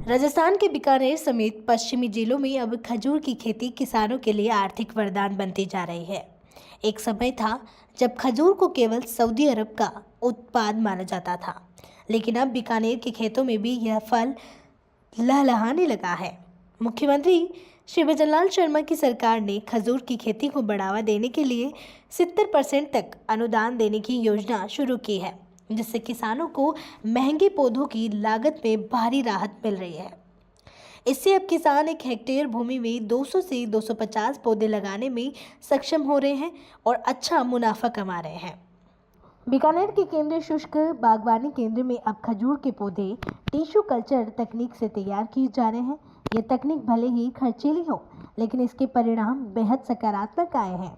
राजस्थान के बीकानेर समेत पश्चिमी जिलों में अब खजूर की खेती किसानों के लिए आर्थिक वरदान बनती जा रही है। एक समय था जब खजूर को केवल सऊदी अरब का उत्पाद माना जाता था, लेकिन अब बीकानेर के खेतों में भी यह फल लहलहाने लगा है। मुख्यमंत्री श्री भजनलाल शर्मा की सरकार ने खजूर की खेती को बढ़ावा देने के लिए 70% तक अनुदान देने की योजना शुरू की है, जिससे किसानों को महंगे पौधों की लागत में भारी राहत मिल रही है। इससे अब किसान एक हेक्टेयर भूमि में 200 से 250 पौधे लगाने में सक्षम हो रहे हैं और अच्छा मुनाफा कमा रहे हैं। बीकानेर के केंद्रीय शुष्क बागवानी केंद्र में अब खजूर के पौधे टिश्यू कल्चर तकनीक से तैयार किए जा रहे हैं। यह तकनीक भले ही खर्चीली हो, लेकिन इसके परिणाम बेहद सकारात्मक आए हैं।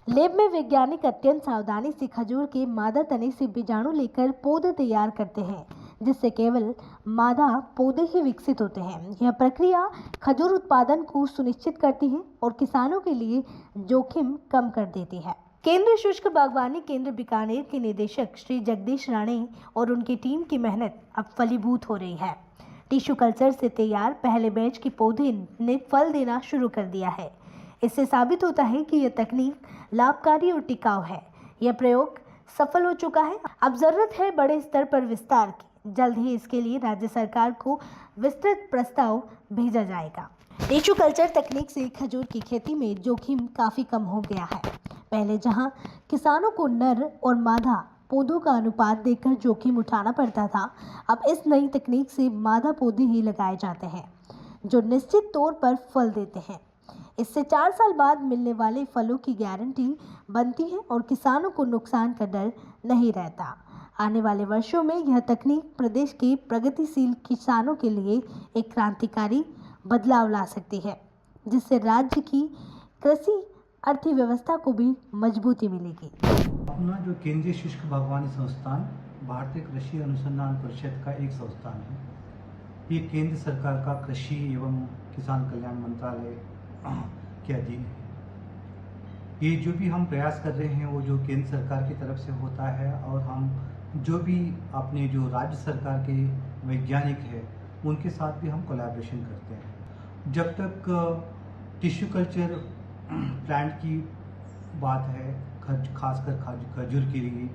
लैब में वैज्ञानिक अत्यंत सावधानी से खजूर के मादा तने से बीजाणु लेकर पौधे तैयार करते हैं, जिससे केवल मादा पौधे ही विकसित होते हैं। यह प्रक्रिया खजूर उत्पादन को सुनिश्चित करती है और किसानों के लिए जोखिम कम कर देती है। केंद्रीय शुष्क बागवानी केंद्र बीकानेर के निदेशक श्री जगदीश राणे और उनकी टीम की मेहनत अब फलीभूत हो रही है। टिश्यू कल्चर से तैयार पहले बैच के पौधे ने फल देना शुरू कर दिया है। इससे साबित होता है कि यह तकनीक लाभकारी और टिकाऊ है। यह प्रयोग सफल हो चुका है। अब जरूरत है बड़े स्तर पर विस्तार की। जल्द ही इसके लिए राज्य सरकार को विस्तृत प्रस्ताव भेजा जाएगा। टिश्यू कल्चर तकनीक से खजूर की खेती में जोखिम काफी कम हो गया है। पहले जहां किसानों को नर और मादा पौधों का अनुपात देखकर जोखिम उठाना पड़ता था, अब इस नई तकनीक से मादा पौधे ही लगाए जाते हैं, जो निश्चित तौर पर फल देते हैं। इससे 4 साल बाद मिलने वाले फलों की गारंटी बनती है और किसानों को नुकसान का डर नहीं रहता। आने वाले वर्षों में यह तकनीक प्रदेश के प्रगतिशील किसानों के लिए एक क्रांतिकारी बदलाव ला सकती है, जिससे राज्य की कृषि अर्थव्यवस्था को भी मजबूती मिलेगी। अपना जो केंद्रीय शुष्क बागवानी संस्थान भारतीय कृषि अनुसंधान परिषद का एक संस्थान है। ये केंद्र सरकार का कृषि एवं किसान कल्याण मंत्रालय के अधीन है। ये जो भी हम प्रयास कर रहे हैं वो जो केंद्र सरकार की तरफ से होता है, और हम जो भी अपने जो राज्य सरकार के वैज्ञानिक है उनके साथ भी हम कोलैबोरेशन करते हैं। जब तक टिश्यू कल्चर प्लांट की बात है, खासकर खजूर के लिए,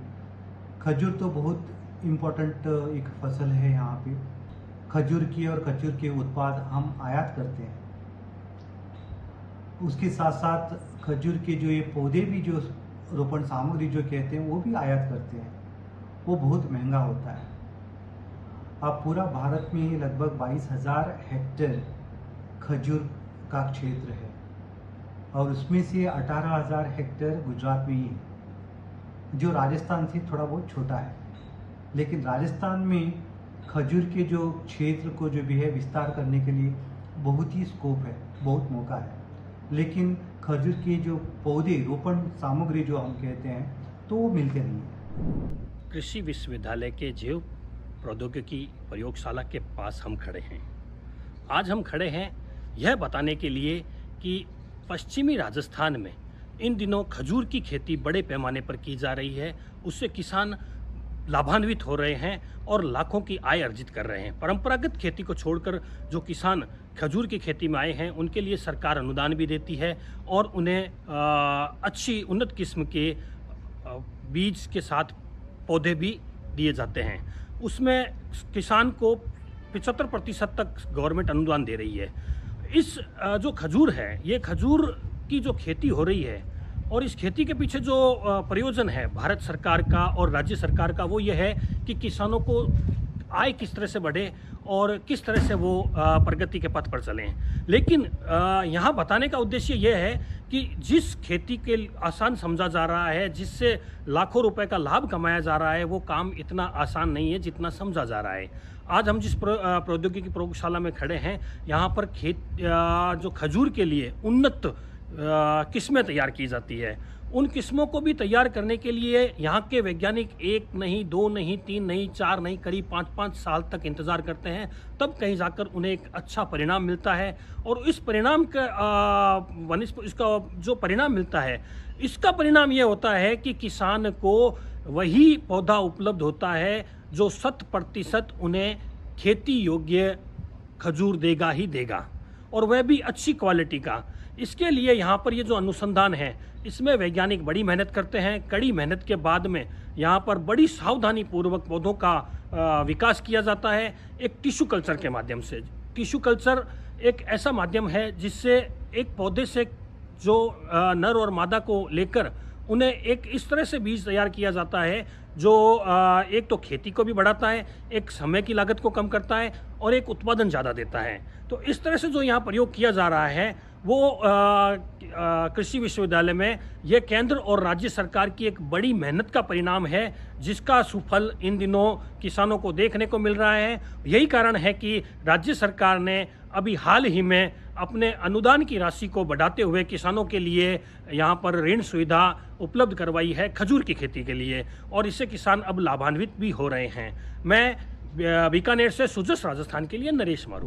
खजूर तो बहुत इम्पोर्टेंट एक फसल है। यहाँ पे खजूर की और खजूर के उत्पाद हम आयात करते हैं। उसके साथ साथ खजूर के जो ये पौधे भी जो रोपण सामग्री जो कहते हैं वो भी आयात करते हैं। वो बहुत महंगा होता है। अब पूरा भारत में लगभग 22,000 हेक्टेयर खजूर का क्षेत्र है, और उसमें से 18,000 हेक्टेयर गुजरात में ही है, जो राजस्थान से थोड़ा बहुत छोटा है। लेकिन राजस्थान में खजूर के जो क्षेत्र को जो भी है विस्तार करने के लिए बहुत ही स्कोप है, बहुत मौका है। लेकिन खजूर के जो पौधे रोपण सामग्री जो हम कहते हैं तो वो मिलते नहीं है। कृषि विश्वविद्यालय के जैव प्रौद्योगिकी प्रयोगशाला के पास हम खड़े हैं। आज हम खड़े हैं यह बताने के लिए कि पश्चिमी राजस्थान में इन दिनों खजूर की खेती बड़े पैमाने पर की जा रही है। उससे किसान लाभान्वित हो रहे हैं और लाखों की आय अर्जित कर रहे हैं। परंपरागत खेती को छोड़कर जो किसान खजूर की खेती में आए हैं उनके लिए सरकार अनुदान भी देती है और उन्हें अच्छी उन्नत किस्म के बीज के साथ पौधे भी दिए जाते हैं। उसमें किसान को 75% तक गवर्नमेंट अनुदान दे रही है। इस जो खजूर है, ये खजूर की जो खेती हो रही है और इस खेती के पीछे जो प्रयोजन है भारत सरकार का और राज्य सरकार का, वो ये है कि किसानों को आय किस तरह से बढ़े और किस तरह से वो प्रगति के पथ पर चलें। लेकिन यहाँ बताने का उद्देश्य ये है कि जिस खेती के आसान समझा जा रहा है, जिससे लाखों रुपए का लाभ कमाया जा रहा है, वो काम इतना आसान नहीं है जितना समझा जा रहा है। आज हम जिस प्रौद्योगिकी प्रयोगशाला में खड़े हैं, यहाँ पर जो खजूर के लिए उन्नत किस्में तैयार की जाती है, उन किस्मों को भी तैयार करने के लिए यहाँ के वैज्ञानिक 1 नहीं, 2 नहीं, 3 नहीं, 4 नहीं, करीब 5-5 साल तक इंतज़ार करते हैं। तब कहीं जाकर उन्हें एक अच्छा परिणाम मिलता है, और इस परिणाम का इसका जो परिणाम मिलता है, इसका परिणाम ये होता है कि किसान को वही पौधा उपलब्ध होता है जो 100% उन्हें खेती योग्य खजूर देगा ही देगा, और वह भी अच्छी क्वालिटी का। इसके लिए यहाँ पर ये जो अनुसंधान है, इसमें वैज्ञानिक बड़ी मेहनत करते हैं। कड़ी मेहनत के बाद में यहाँ पर बड़ी सावधानी पूर्वक पौधों का विकास किया जाता है एक टिश्यू कल्चर के माध्यम से। टिश्यू कल्चर एक ऐसा माध्यम है जिससे एक पौधे से जो नर और मादा को लेकर उन्हें एक इस तरह से बीज तैयार किया जाता है जो एक तो खेती को भी बढ़ाता है, एक समय की लागत को कम करता है और एक उत्पादन ज़्यादा देता है। तो इस तरह से जो यहाँ प्रयोग किया जा रहा है वो कृषि विश्वविद्यालय में यह केंद्र और राज्य सरकार की एक बड़ी मेहनत का परिणाम है, जिसका सुफल इन दिनों किसानों को देखने को मिल रहा है। यही कारण है कि राज्य सरकार ने अभी हाल ही में अपने अनुदान की राशि को बढ़ाते हुए किसानों के लिए यहाँ पर ऋण सुविधा उपलब्ध करवाई है खजूर की खेती के लिए, और इससे किसान अब लाभान्वित भी हो रहे हैं। मैं बीकानेर से सुजस राजस्थान के लिए नरेश मारू।